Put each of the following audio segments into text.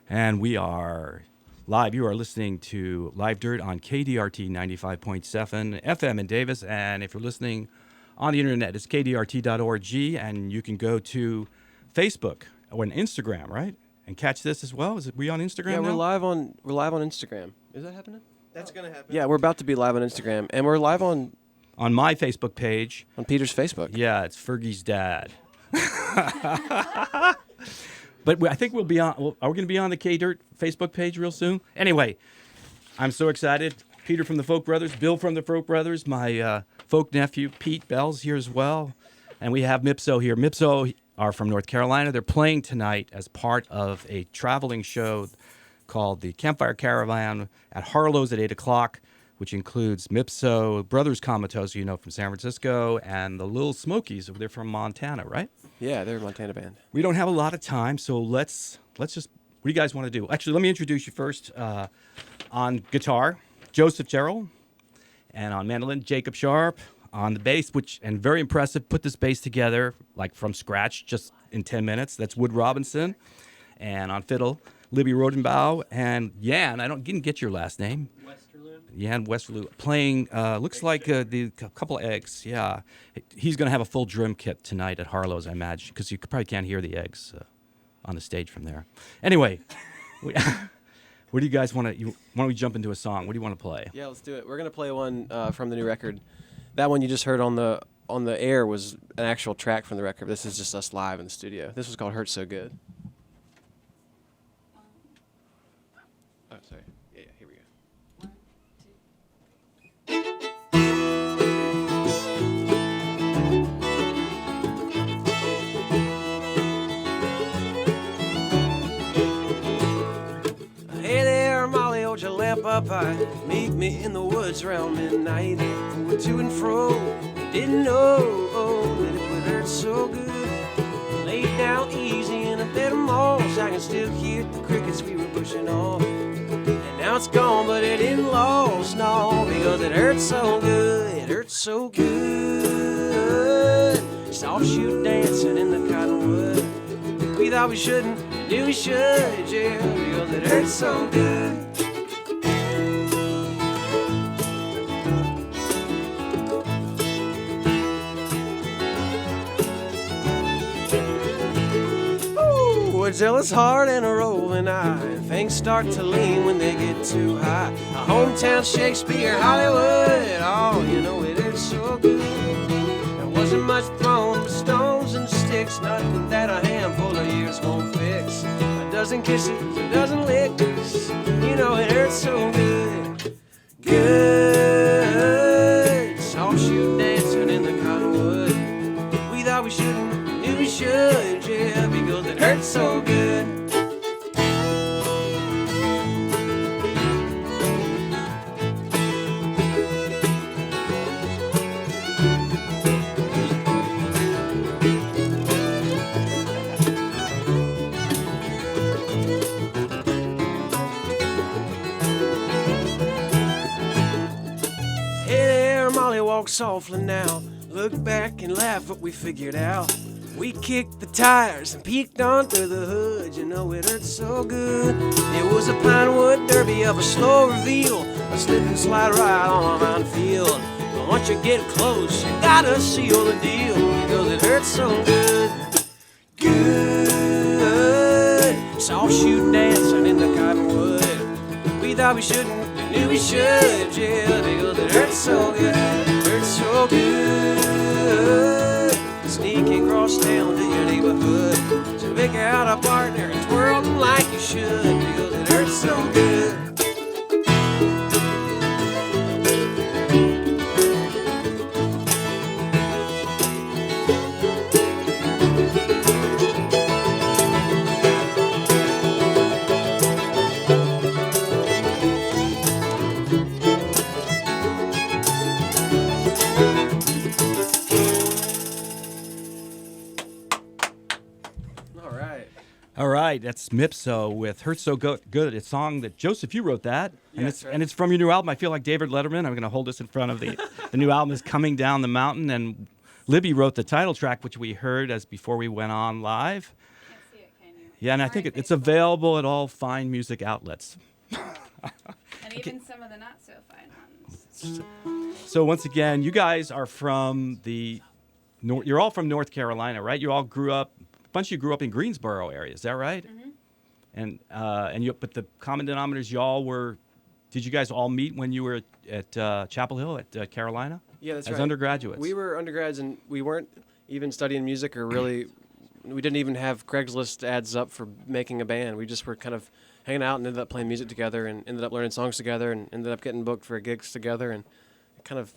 And we are live. You are listening to Live Dirt on KDRT 95.7 FM in Davis. And if you're listening on the internet, it's kdrt.org. And you can go to Facebook or Instagram, right? And catch this as well. Is it we on Instagram Yeah, now? we're live on Instagram. Is that happening? That's going to happen. Yeah, we're about to be live on Instagram. And we're live on my Facebook page. On Peter's Facebook. Yeah, it's Fergie's dad. But I think we'll be on. Are we going to be on the K-Dirt Facebook page real soon? Anyway, I'm so excited. Peter from the Folk Brothers, Bill from the Folk Brothers, my folk nephew Pete Bell's here as well, and we have Mipso here. Mipso are from North Carolina. They're playing tonight as part of a traveling show called the Campfire Caravan at Harlow's at 8 o'clock, which includes Mipso, Brothers Comatose, you know, from San Francisco, and the Little Smokies. They're from Montana, right? Yeah, they're a Montana band. We don't have a lot of time, so let's just, what do you guys want to do? Actually, let me introduce you first. On guitar, Joseph Gerald, and on mandolin, Jacob Sharp. On the bass, and very impressive, put this bass together like from scratch, just in 10 minutes. That's Wood Robinson. And on fiddle, Libby Rodenbaugh, and Jan, didn't get your last name. Jan Westerloo, playing, looks like a couple of eggs, yeah. He's going to have a full drum kit tonight at Harlow's, I imagine, because you probably can't hear the eggs on the stage from there. Anyway, what do you guys want to, why don't we jump into a song? What do you want to play? Yeah, let's do it. We're going to play one from the new record. That one you just heard on the air was an actual track from the record. This is just us live in the studio. This was called Hurt So Good. Oh, sorry. Yeah, here we go. Hey there, Molly, hold your lamp up high. Meet me in the woods around midnight. We're to and fro, didn't know that it would hurt so good. Laid down easy in a bed of moss. I can still hear the crickets we were pushing off. And now it's gone, but it ain't lost, no, because it hurts so good. It hurts so good. Soft shoe dancing in the cottonwood. We thought we shouldn't, knew we should, yeah, because it hurts so good. Till it's hard and a rolling eye, and things start to lean when they get too high. A hometown Shakespeare, Hollywood, oh, you know it is so good. There wasn't much thrown but stones and sticks, nothing that a handful of years won't fix. A dozen kisses, a dozen licks, you know it hurts so good. Good, soft shoe dancing in the cottonwood. We thought we shouldn't, knew we should, yeah, because it hurts so good. Hey there, Molly, walk softly now. Look back and laugh what we figured out. We kicked the tires and peeked on through the hood. You know it hurt so good. It was a pine wood derby of a slow reveal, a slip and slide ride on a mountain field. But once you get close, you gotta seal the deal, because it hurts so good. Good, soft shoe dancing in the cottonwood. We thought we shouldn't, we knew we should, yeah, because it hurts so good. It hurts so good. Sneaking across town to your neighborhood to pick out a partner and twirl them like you should, because it hurts so good. All right, that's Mipso with "Hurt So Good." It's a song that Joseph, you wrote that, and it's from your new album. I feel like David Letterman. I'm going to hold this in front of the new album is coming down the mountain, and Libby wrote the title track, which we heard as before we went on live. Can't see it, can you? Yeah, and I Sorry, think it's Facebook. available at all fine music outlets. And even some of the not so fine ones. So once again, you guys are from you're all from North Carolina, right? You all grew up, a bunch of you grew up in Greensboro area, is that right? Mm-hmm. But the common denominators, did you guys all meet when you were at Chapel Hill at Carolina? Yeah, that's as right. undergraduates. We were undergrads, and we weren't even studying music or really. We didn't even have Craigslist ads up for making a band. We just were kind of hanging out and ended up playing music together and ended up learning songs together and ended up getting booked for gigs together, and it kind of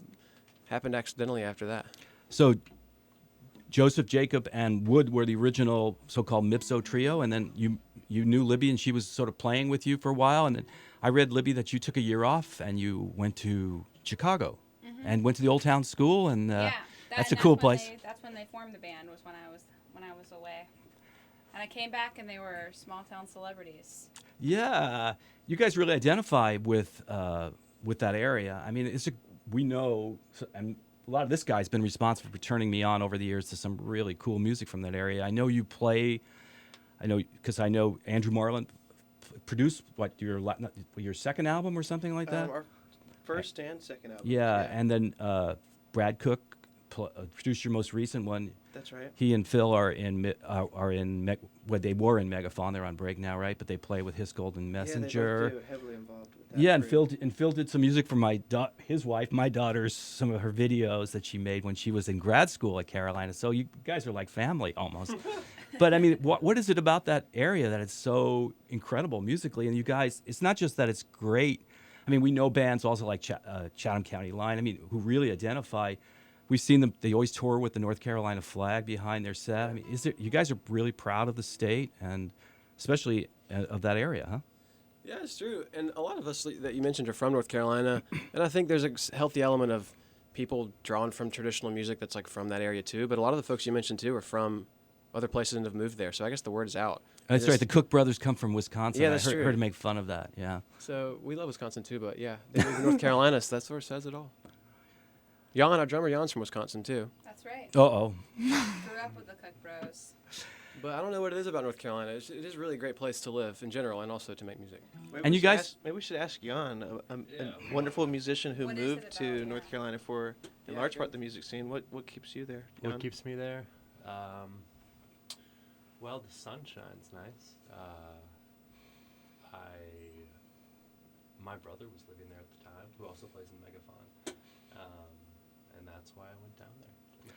happened accidentally after that. So Joseph, Jacob, and Wood were the original so-called Mipso trio, and then you knew Libby, and she was sort of playing with you for a while, and then I read, Libby, that you took a year off and you went to Chicago and went to the Old Town School, and that's a cool place. That's when they formed the band. Was when I was away, and I came back and they were small town celebrities. Yeah, you guys really identify with that area. I mean, we know, and a lot of this guy's been responsible for turning me on over the years to some really cool music from that area. I know you play. I know because I know Andrew Marlin produced your second album or something like that. Our first and second album. Yeah, and then Brad Cook produced your most recent one. That's right. He and Phil are in they were in Megaphone. They're on break now, right? But they play with His Golden Messenger. Yeah, they both do, heavily involved with that. Yeah, and group. Phil did some music for his wife, my daughter's, some of her videos that she made when she was in grad school at Carolina. So you guys are like family almost. But I mean, what is it about that area that it's so incredible musically? And you guys, it's not just that it's great. I mean, we know bands also like Chatham County Line. I mean, who really identify. We've seen them. They always tour with the North Carolina flag behind their set. I mean, you guys are really proud of the state and especially of that area, huh? Yeah, it's true. And a lot of us that you mentioned are from North Carolina, and I think there's a healthy element of people drawn from traditional music that's like from that area too. But a lot of the folks you mentioned too are from other places and have moved there. So I guess the word is out. That's right. The Cook brothers come from Wisconsin. Yeah, that's I true. heard to make fun of that. Yeah. So we love Wisconsin too, but yeah, they moved to North Carolina, so that sort of says it all. Jan, our drummer, Jan's from Wisconsin too. That's right. Uh-oh. Grew up with the Cook Bros. But I don't know what it is about North Carolina. It is a really great place to live in general and also to make music. And you guys... Maybe we should ask Jan, a wonderful musician who What is moved it to about, yeah. North Carolina for, in Yeah, large sure. part, the music scene. What keeps you there, What Jan? keeps me there? Well, the sunshine's nice. My brother was living there at the time, who also plays in Megaphone, and that's why I went down there. To be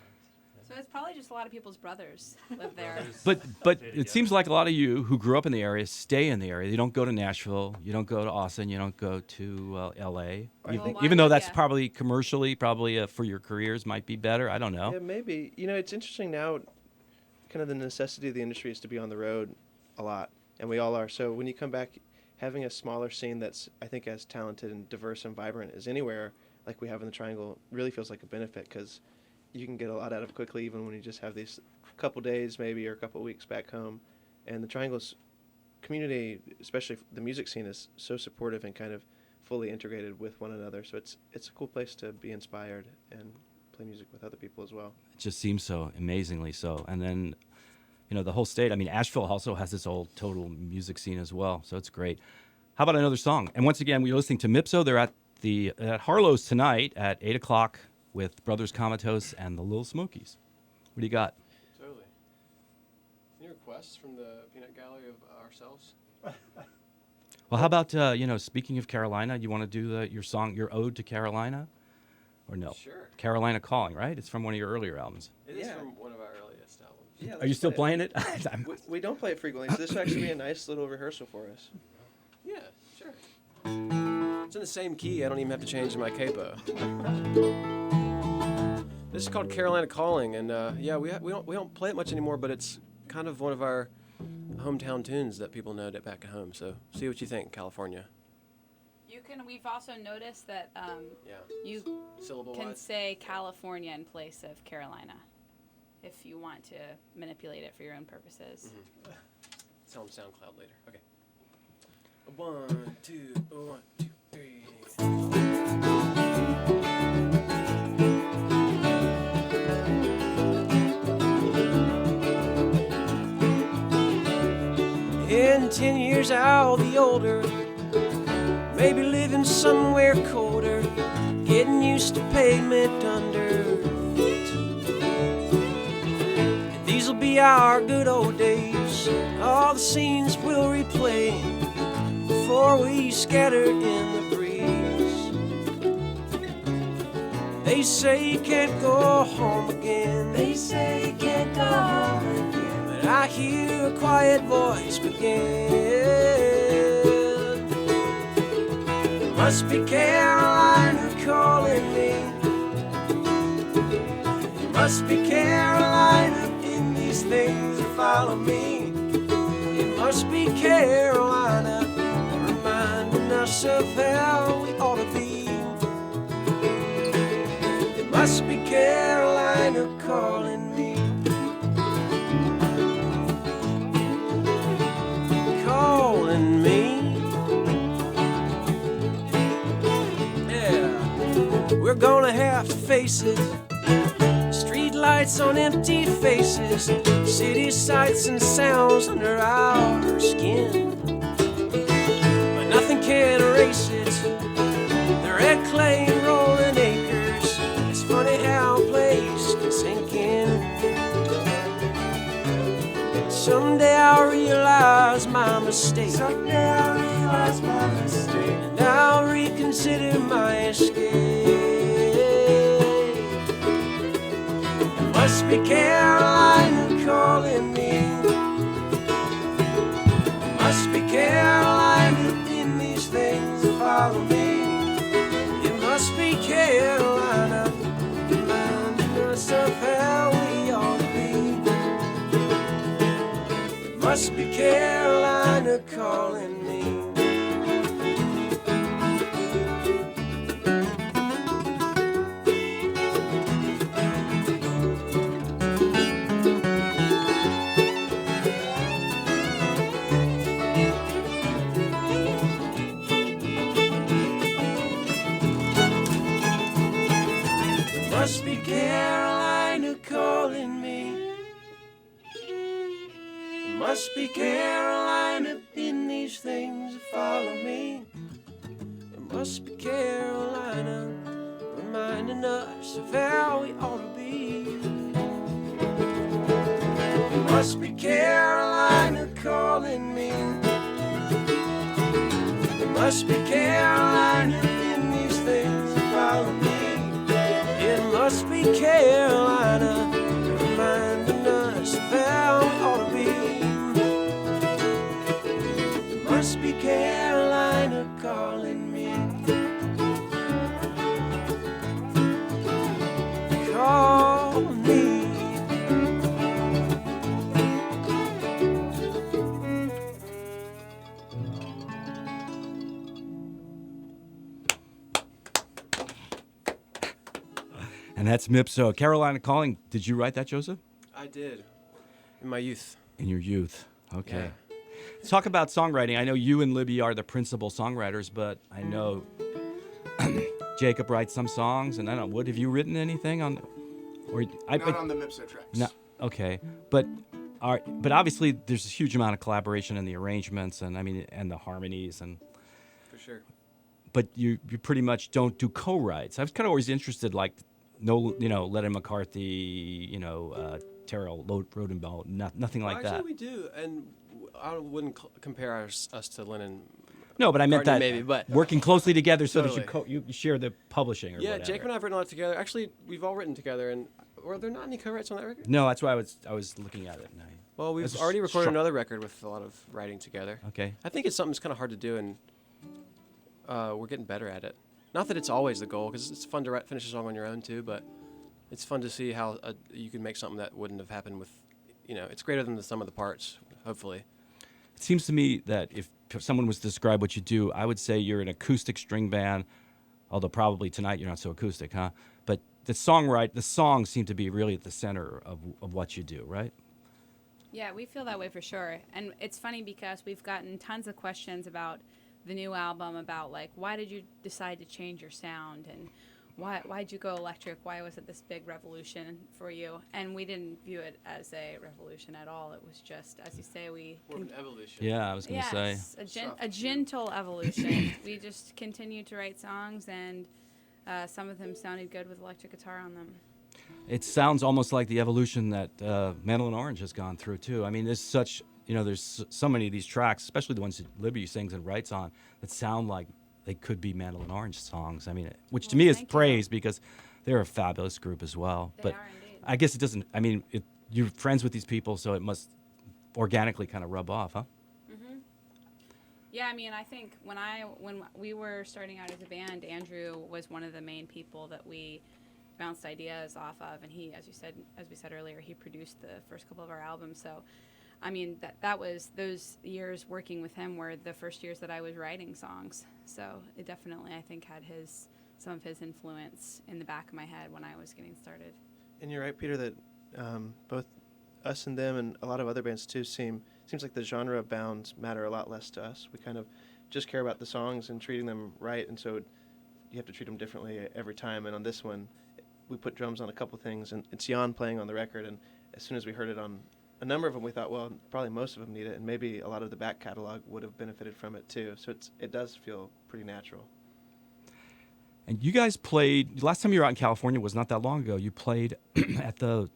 honest. So it's probably just a lot of people's brothers live there. Brothers But stay it together. seems like a lot of you who grew up in the area stay in the area. You don't go to Nashville. You don't go to Austin. You don't go to L.A. Well, why Even though would that's ya? probably commercially, for your careers might be better. I don't know. Yeah, maybe. You know, it's interesting now, kind of the necessity of the industry is to be on the road a lot, and we all are. So when you come back, having a smaller scene that's, I think, as talented and diverse and vibrant as anywhere, like we have in the Triangle, really feels like a benefit because you can get a lot out of quickly even when you just have these couple days maybe or a couple weeks back home. And the Triangle's community, especially the music scene, is so supportive and kind of fully integrated with one another. So it's a cool place to be inspired and play music with other people as well. It just seems so amazingly so. And then, the whole state. I mean, Asheville also has this old total music scene as well. So it's great. How about another song? And once again, we're listening to Mipso. They're at Harlow's tonight at 8 o'clock with Brothers Comatose and the Little Smokies. What do you got? Totally. Any requests from the peanut gallery of ourselves? Well, how about, speaking of Carolina, you want to do your song, your ode to Carolina? Or no? Sure. Carolina Calling, right? It's from one of your earlier albums. It is Yeah. from one of our earliest albums. Yeah, Are you let's still play playing it? We don't play it frequently, so this will actually be a nice little rehearsal for us. Yeah, sure. It's in the same key. I don't even have to change my capo. This is called Carolina Calling, and we don't play it much anymore, but it's kind of one of our hometown tunes that people know back at home. So see what you think, California. We've also noticed that Yeah. you Syllable can wise. say California in place of Carolina if you want to manipulate it for your own purposes. It's on SoundCloud later. Okay. 1, 2, 1, 2, 3. in 10 years I'll be older, maybe living somewhere colder, getting used to pavement under feet. And these'll be our good old days, all the scenes we'll replay before we scatter in the breeze. They say you can't go home again. They say you can't go home again. But I hear a quiet voice begin. It must be Carolina calling me. It must be Carolina in these things that follow me. It must be Carolina reminding us of how we ought to be. Must be Carolina calling me. Calling me. Yeah, we're gonna have to face it. Street lights on empty faces, city sights and sounds under our skin. But nothing can erase it. The red clay and rolling acres. Funny how a place can sink in. Someday I'll realize my mistake. Someday I'll realize my mistake. And I'll reconsider my escape. It must be Carolina calling me. It must be Carolina in these things that follow me. It must be Carolina of how we ought to be. It must be Carolina calling me. It must be Carolina calling me. It must be Carolina in these things that follow me. It must be Carolina reminding us of how we ought to be. It must be Carolina calling me. It must be Carolina in these things that follow me. It must be Carolina reminding us of how we ought to be. It must be Carolina calling me. Call me. And that's Mipso. Carolina Calling. Did you write that, Joseph? I did. In my youth. In your youth. Okay. Yeah. Let's talk about songwriting. I know you and Libby are the principal songwriters, but I know Jacob writes some songs, and I don't know. Have you written anything on? Or Not on the Mipso tracks. No. Okay. But obviously there's a huge amount of collaboration in the arrangements, and and the harmonies, and. For sure. But you pretty much don't do co-writes. I was kind of always interested, like. No, Lennon McCarthy, Terrell Rodenbaugh, nothing like that. Actually, we do, and I wouldn't compare us to Lennon. No, but I meant that maybe, but working closely together so Totally. that you share the publishing or yeah, whatever. Jacob and I have written a lot together. Actually, we've all written together, and were there not any co-writes on that record? No, that's why I was looking at it. Well, we've That's already recorded strong. another record with a lot of writing together. Okay. I think it's something that's kind of hard to do, and we're getting better at it. Not that it's always the goal, because it's fun to finish a song on your own too, but it's fun to see how you can make something that wouldn't have happened with, it's greater than the sum of the parts, hopefully. It seems to me that if someone was to describe what you do, I would say you're an acoustic string band, although probably tonight you're not so acoustic, huh? But the songs seem to be really at the center of what you do, right? Yeah, we feel that way for sure. And it's funny because we've gotten tons of questions about the new album, about like, why did you decide to change your sound? And why'd you go electric? Why was it this big revolution for you? And we didn't view it as a revolution at all. It was just, as you say, More of an evolution. Yeah, I was going to say. yes, Soft a cue. gentle evolution. We just continued to write songs, and some of them sounded good with electric guitar on them. It sounds almost like the evolution that Mandolin Orange has gone through too. I mean, there's such, there's so many of these tracks, especially the ones that Libby sings and writes on, that sound like they could be Mandolin Orange songs. I mean, which to Well, me is thank you. praise because they're a fabulous group as well. They But are indeed. I guess it doesn't. I mean, you're friends with these people, so it must organically kind of rub off, huh? Yeah, I mean, I think when we were starting out as a band, Andrew was one of the main people that we bounced ideas off of, and he, as we said earlier, he produced the first couple of our albums. So, I mean, that was those years working with him were the first years that I was writing songs. So it definitely, I think, had some of his influence in the back of my head when I was getting started. And you're right, Peter, that both us and them and a lot of other bands too seems like the genre bounds matter a lot less to us. We kind of just care about the songs and treating them right, and so you have to treat them differently every time. And on this one, we put drums on a couple things, and it's Jan playing on the record. And as soon as we heard it on a number of them, we thought, well, probably most of them need it, and maybe a lot of the back catalog would have benefited from it too. So it does feel pretty natural. And you guys played, last time you were out in California was not that long ago. You played at the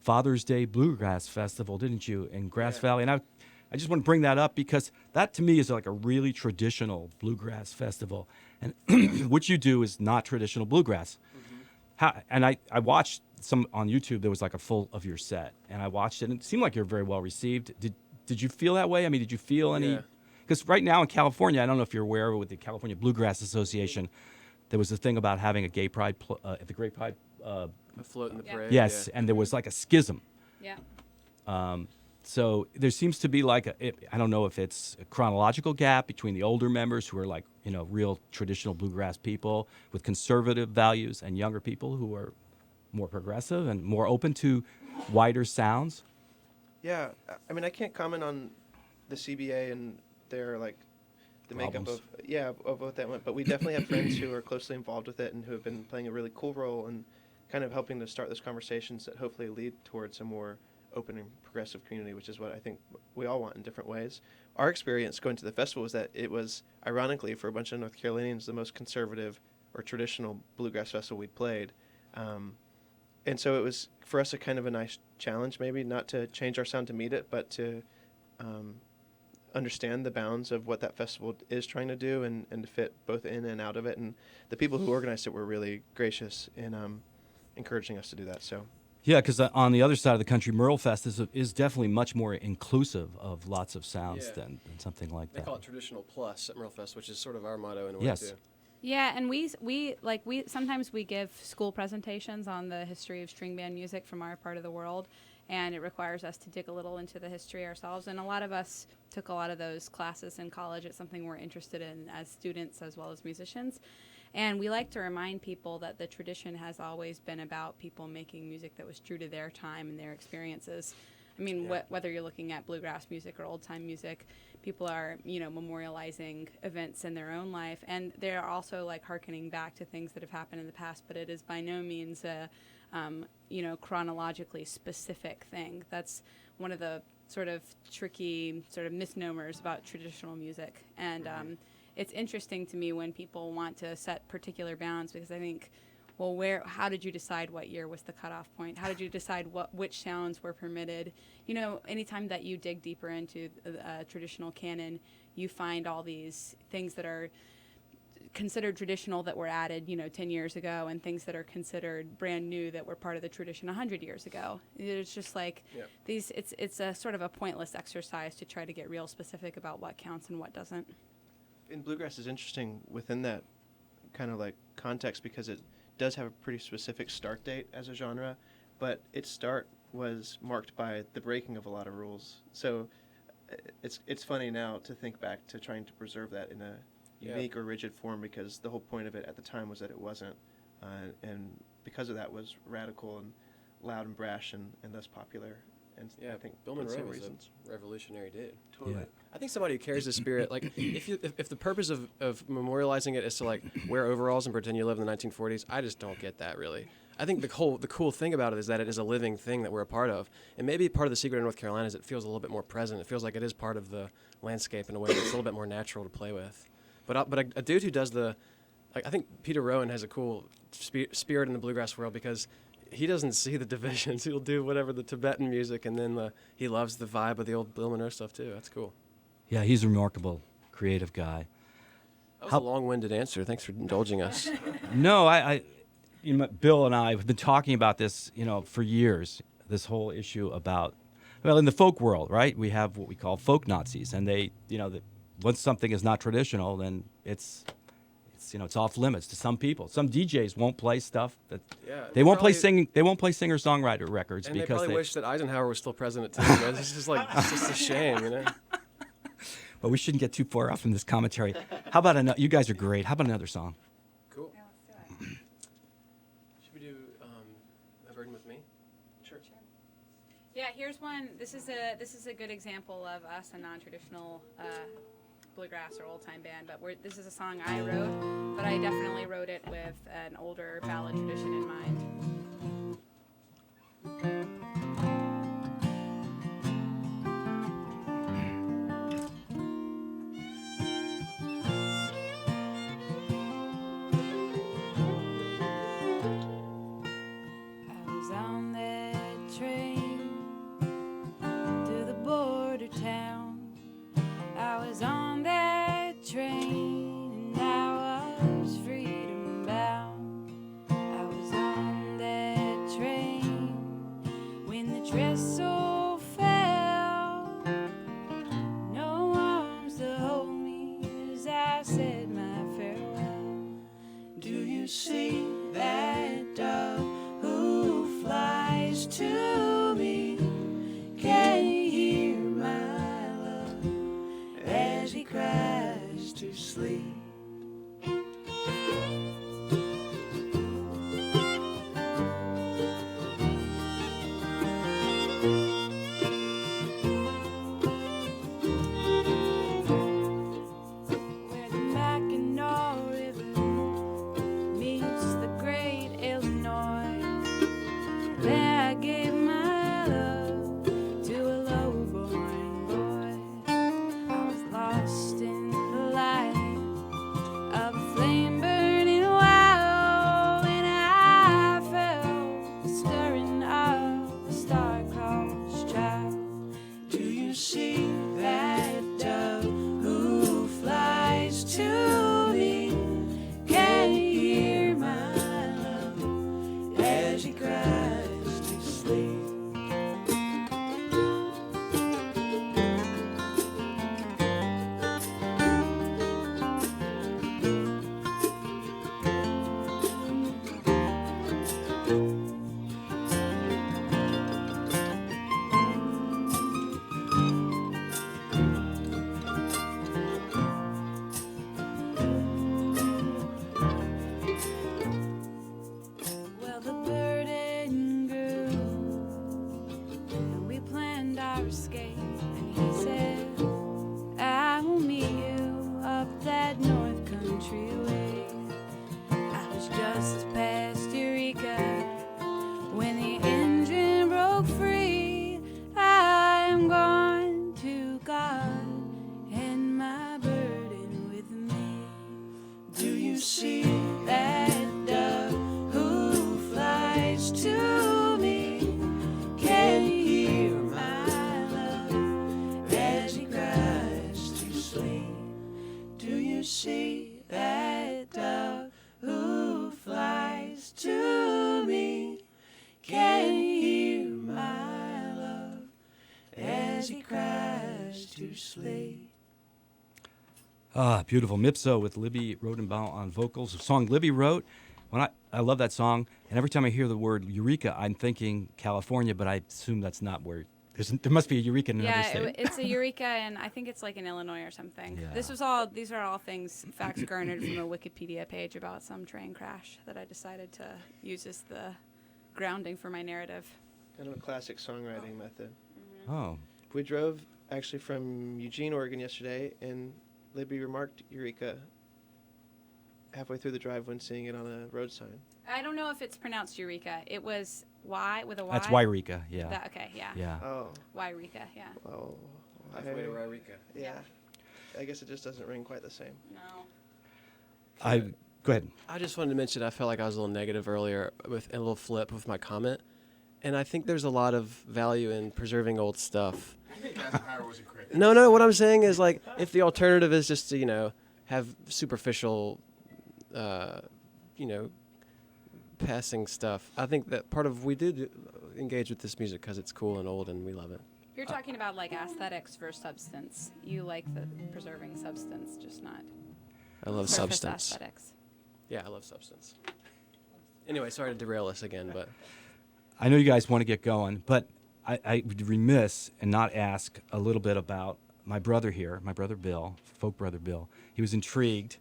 Father's Day Bluegrass Festival, didn't you, in Grass Valley? And I just want to bring that up because that to me is like a really traditional bluegrass festival. And what you do is not traditional bluegrass. And I watched some on YouTube, there was like a full of your set. And I watched it, and it seemed like you're very well received. Did you feel that way? I mean, did you feel any? Yeah. Because right now in California, I don't know if you're aware, with the California Bluegrass Association, there was a thing about having a gay pride at the Gay Pride. Afloat in the Yeah. parade. Yes, and there was like a schism. Yeah. So there seems to be like I don't know if it's a chronological gap between the older members who are like real traditional bluegrass people with conservative values and younger people who are more progressive and more open to wider sounds. Yeah, I mean, I can't comment on the CBA and their the makeup Problems. of what that went, but we definitely have friends who are closely involved with it and who have been playing a really cool role and kind of helping to start those conversations that hopefully lead towards a more open and progressive community, which is what I think we all want in different ways. Our experience going to the festival was that it was, ironically, for a bunch of North Carolinians, the most conservative or traditional bluegrass festival we'd played. And so it was, for us, a kind of a nice challenge, maybe, not to change our sound to meet it, but to understand the bounds of what that festival is trying to do and to fit both in and out of it. And the people who organized it were really gracious in encouraging us to do that. So Yeah, because on the other side of the country, Merle Fest is definitely much more inclusive of lots of sounds Yeah. than something like They that. call it traditional plus at Merle Fest, which is sort of our motto in a way Yes. too. Yeah, and we sometimes we give school presentations on the history of string band music from our part of the world, and it requires us to dig a little into the history ourselves. And a lot of us took a lot of those classes in college. It's something we're interested in as students as well as musicians. And we like to remind people that the tradition has always been about people making music that was true to their time and their experiences. I mean, whether you're looking at bluegrass music or old-time music, people are, memorializing events in their own life. And they're also, hearkening back to things that have happened in the past, but it is by no means a, chronologically specific thing. That's one of the sort of tricky sort of misnomers about traditional music. And it's interesting to me when people want to set particular bounds, because I think, well, how did you decide what year was the cutoff point? How did you decide which sounds were permitted? Anytime that you dig deeper into the traditional canon, you find all these things that are considered traditional that were added, 10 years ago, and things that are considered brand new that were part of the tradition 100 years ago. It's just these. It's a sort of a pointless exercise to try to get real specific about what counts and what doesn't. and bluegrass is interesting within that kind of context because it does have a pretty specific start date as a genre, but its start was marked by the breaking of a lot of rules. So it's funny now to think back to trying to preserve that in a unique or rigid form, because the whole point of it at the time was that it wasn't, and because of that was radical and loud and brash and thus popular. And Yeah, I think Bill for the Monroe same was reasons. a revolutionary dude. Totally. Yeah. I think somebody who carries the spirit, like if the purpose of memorializing it is to like wear overalls and pretend you live in the 1940s, I just don't get that really. I think the cool thing about it is that it is a living thing that we're a part of, and maybe part of the secret of North Carolina is it feels a little bit more present. It feels like it is part of the landscape in a way that's a little bit more natural to play with. But a dude who does I think Peter Rowan has a cool spirit in the bluegrass world because he doesn't see the divisions. He'll do whatever the Tibetan music, and then he loves the vibe of the old Bill Monroe stuff too. That's cool. Yeah, he's a remarkable, creative guy. That was a long-winded answer. Thanks for indulging us. No, Bill and I have been talking about this, for years. This whole issue about, in the folk world, right? We have what we call folk Nazis, and they, once something is not traditional, then it's off limits to some people. Some DJs won't play stuff that they won't play singer-songwriter records and because they probably wish that Eisenhower was still president too. It's just a shame, But we shouldn't get too far off from this commentary. How about you guys are great. How about another song? Cool. Yeah, let's do it. Should we do A Burden with Me? Sure. Yeah, here's one. This is a good example of us, a non-traditional bluegrass or old-time band. But this is a song I wrote, but I definitely wrote it with an older ballad tradition in mind. I was on that train to the border town. I was on that train and I was freedom bound. I was on that train when the trestle fell. No arms to hold me as I said my farewell. Do you see that dove who flies to me? Can you hear my love as he cries to sleep? Where the Mackinac River meets the great Illinois, there I gave my love to a low-born boy. I was lost in the light of a flame burning wild, and I felt the stirring of a star-crossed child. Do you see that dove who flies to me? Can you hear my love as he cries to sleep? Well, the burden grew, and we planned our escape. And he said, I will meet you up that North Country way. I was just past Eureka when the engine broke free. I am gone to God and my burden with me. Do you see that dove who flies to me? Can you hear my love as he cries to sleep? Do you see that dove who flies to me? Can you hear my love as he cries to sleep? Ah, beautiful. Mipso with Libby Rodenbaum on vocals. A song Libby wrote. I love that song, and every time I hear the word Eureka, I'm thinking California, but I assume that's not where. There must be a Eureka in another state. It's a Eureka, and I think it's like in Illinois or something. Yeah. These are all facts garnered from a Wikipedia page about some train crash that I decided to use as the grounding for my narrative. Kind of a classic songwriting method. Oh. We drove actually from Eugene, Oregon yesterday, and Libby remarked Eureka halfway through the drive when seeing it on a road sign. I don't know if it's pronounced Eureka. It was Y with a Y. That's Wairika, yeah. Okay, yeah. Yeah. Oh, Wairika, yeah. oh. Halfway to Eureka. Yeah. I guess it just doesn't ring quite the same. No. Go ahead. I just wanted to mention I felt like I was a little negative earlier with a little flip with my comment. And I think there's a lot of value in preserving old stuff. I think Eisenhower was a critic. No, what I'm saying is like if the alternative is just to, have superficial, passing stuff. I think that part of we did engage with this music because it's cool and old and we love it. You're talking about like aesthetics versus substance. You like the preserving substance, just not I love surface substance. aesthetics. Yeah, I love substance. Anyway, sorry to derail us again, but I know you guys want to get going, but I would be remiss and not ask a little bit about my brother here, my brother Bill, folk brother Bill. He was intrigued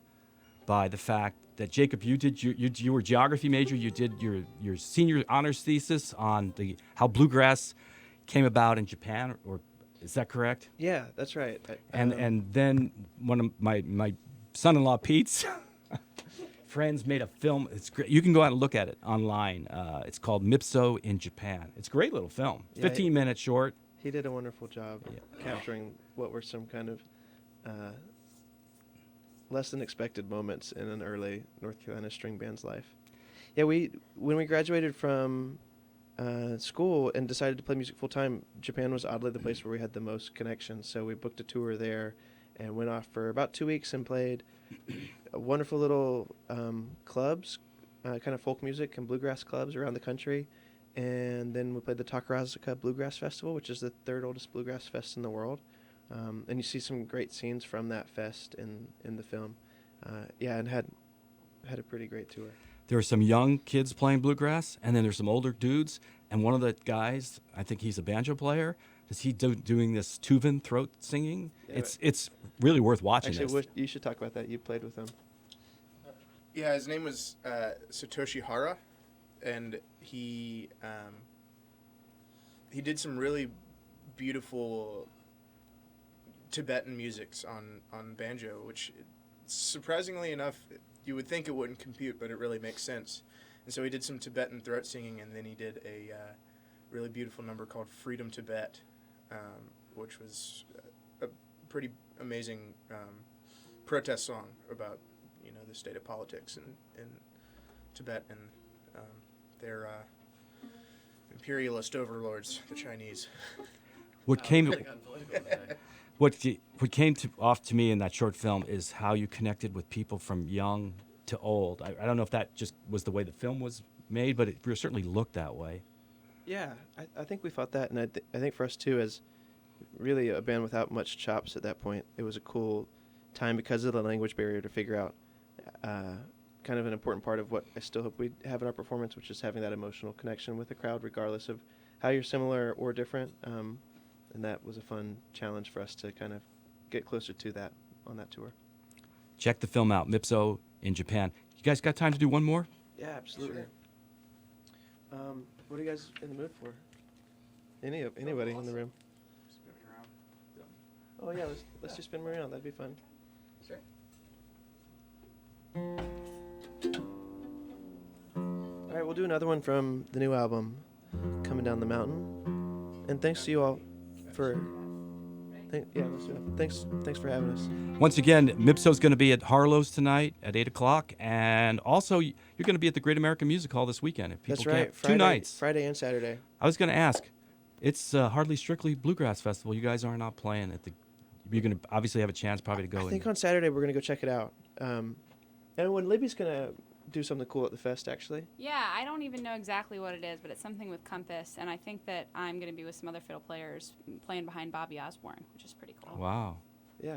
by the fact that, Jacob, you were a geography major. You did your senior honors thesis on how bluegrass came about in Japan, or is that correct? Yeah, that's right. And then one of my son-in-law Pete's friends made a film. It's great. You can go out and look at it online. It's called Mipso in Japan. It's a great little film. Yeah, 15 minutes short. He did a wonderful job capturing what were some kind of less than expected moments in an early North Carolina string band's life. Yeah, when we graduated from school and decided to play music full time, Japan was oddly the place where we had the most connections. So we booked a tour there and went off for about 2 weeks and played wonderful little clubs, kind of folk music and bluegrass clubs around the country. And then we played the Takarazuka Bluegrass Festival, which is the third oldest bluegrass fest in the world. And you see some great scenes from that fest in the film. And had a pretty great tour. There are some young kids playing bluegrass, and then there's some older dudes. And one of the guys, I think he's a banjo player. Is he doing this Tuvan throat singing? Yeah. It's really worth watching. Actually, you should talk about that. You played with him. Yeah, his name was Satoshi Hara, and he did some really beautiful Tibetan musics on banjo, which surprisingly enough you would think it wouldn't compute, but it really makes sense. And so he did some Tibetan throat singing, and then he did a really beautiful number called Freedom Tibet, which was a pretty amazing protest song about the state of politics in Tibet and their imperialist overlords, the Chinese. What came off to me in that short film is how you connected with people from young to old. I don't know if that just was the way the film was made, but it certainly looked that way. Yeah, I think we felt that, and I think for us too, as really a band without much chops at that point, it was a cool time because of the language barrier to figure out kind of an important part of what I still hope we have in our performance, which is having that emotional connection with the crowd, regardless of how you're similar or different. And that was a fun challenge for us to kind of get closer to that on that tour. Check the film out, Mipso in Japan. You guys got time to do one more? Yeah, absolutely. What are you guys in the mood for? Anybody in the room? Oh yeah, let's just spin 'em around. That'd be fun. Sure. All right, we'll do another one from the new album, Coming Down the Mountain. And thanks to you all for. Let's do it. Thanks for having us. Once again, Mipso's going to be at Harlow's tonight at 8 o'clock. And also, you're going to be at the Great American Music Hall this weekend. If people That's right. Friday, 2 nights. Friday and Saturday. I was going to ask, it's Hardly Strictly Bluegrass Festival. You guys are not playing at the. You're going to obviously have a chance probably to go. I think on Saturday we're going to go check it out. And when Libby's going to do something cool at the fest, actually. Yeah, I don't even know exactly what it is, but it's something with Compass, and I think that I'm going to be with some other fiddle players playing behind Bobby Osborne, which is pretty cool. Wow. Yeah.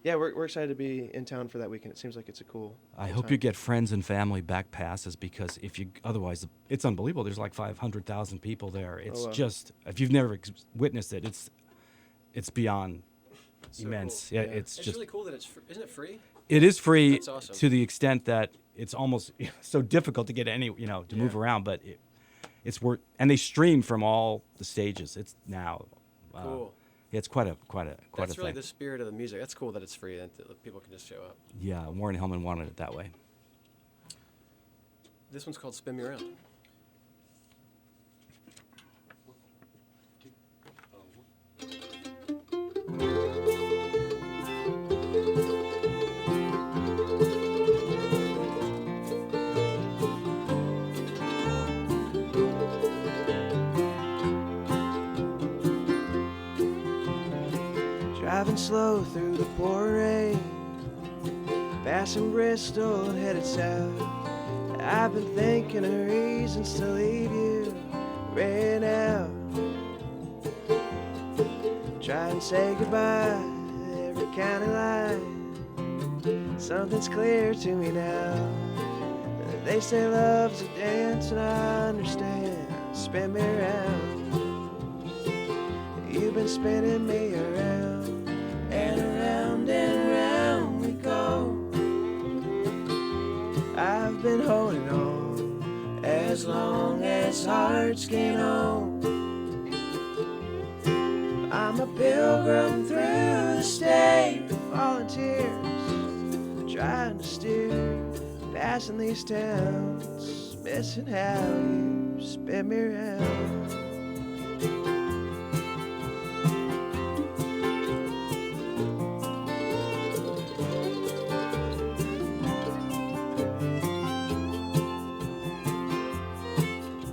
Yeah, we're excited to be in town for that weekend. It seems like it's a cool. I cool hope time. you get friends and family back passes, because otherwise it's unbelievable. There's like 500,000 people there. It's just, if you've never witnessed it, it's beyond so immense. Cool. Yeah, Yeah. it's just. really cool that isn't it free? It is free. That's awesome. To the extent that it's almost so difficult to get to move around, but it's worth. And they stream from all the stages. It's now. Cool. It's quite a That's really thing. the spirit of the music. That's cool that it's free, that people can just show up. Yeah, Warren Hellman wanted it that way. This one's called Spin Me Around. Driving slow through the pouring rain, passing Bristol and headed south. I've been thinking of reasons to leave you right now. Try and say goodbye to every county line. Something's clear to me now. They say love's a dance, and I understand. Spin me around. You've been spinning me around, and around and around we go. I've been holding on as long as hearts can hold. I'm a pilgrim through the state of volunteers, trying to steer, passing these towns, missing how you spin me around.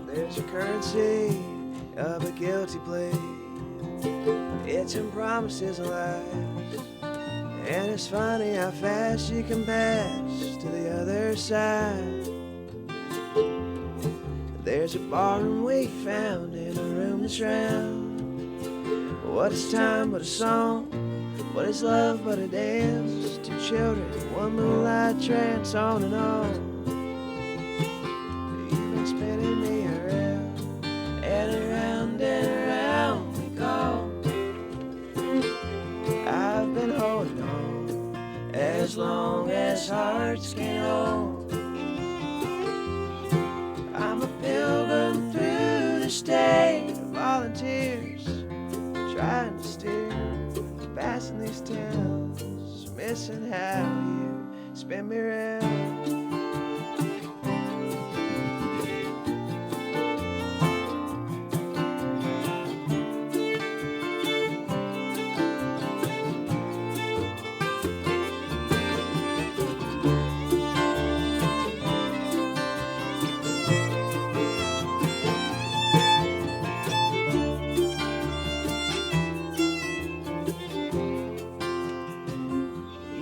There's a currency of a guilty plea. It's in promises and lies. And it's funny how fast you can pass to the other side. There's a barroom we found in a room that's round. What is time but a song? What is love but a dance? Two children, one moonlight trance, on and on. You've been spinning me around, and around and around we go. I've been holding on as long as hearts can hold. I'm a pilgrim through the state of volunteers, trying to steer, passing these towns, missing how you spin me around.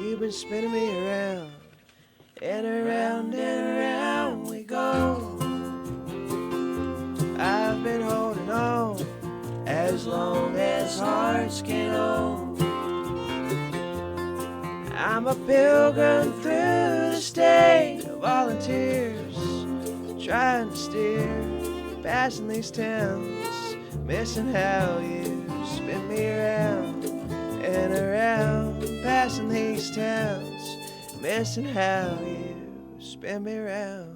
You've been spinning me around, and around we go. I've been holding on as long as hearts can hold. I'm a pilgrim through the state of volunteers, trying to steer, passing these towns, missing how you spin me around and around, passing these towns, missing how you spin me around.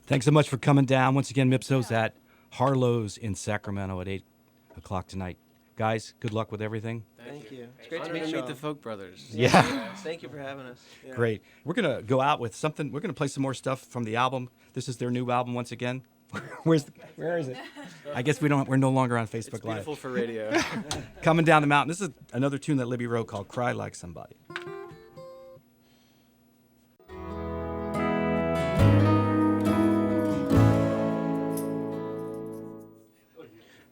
Thanks so much for coming down. Once again, Mipso's at Harlow's in Sacramento at 8 o'clock tonight. Guys, good luck with everything. Thank you. It's great to Honored meet to you meet all. the Folk Brothers. Yeah. Thank you for having us. Yeah. Great. We're going to go out with something. We're going to play some more stuff from the album. This is their new album once again. Where is it? I guess we're no longer on Facebook It's Live. beautiful for radio. Coming Down the Mountain. This is another tune that Libby wrote called Cry Like Somebody.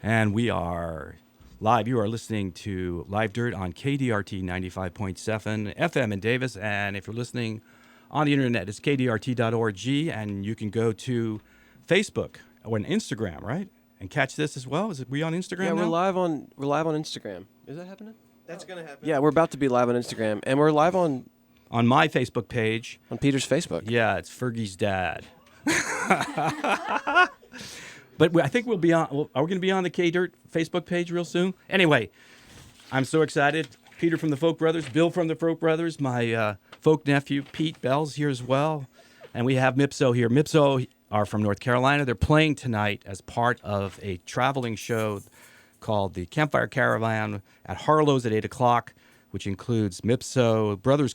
And we are live. You are listening to Live Dirt on KDRT 95.7 FM in Davis. And if you're listening on the internet, it's kdrt.org. And you can go to Facebook or Instagram, right? And catch this as well. Is it we on Instagram Yeah, now? we're live on Instagram. Is that happening? That's going to happen. Yeah, we're about to be live on Instagram, and we're live on On my Facebook page. Peter's Facebook. Yeah, it's Fergie's dad. But I think we'll be on. Are we going to be on the K-Dirt Facebook page real soon? Anyway, I'm so excited. Peter from the Folk Brothers, Bill from the Folk Brothers, my folk nephew Pete Bell's here as well, and we have Mipso here. Mipso, are from North Carolina. They're playing tonight as part of a traveling show called the Campfire Caravan at Harlow's at 8 o'clock, which includes Mipso, Brothers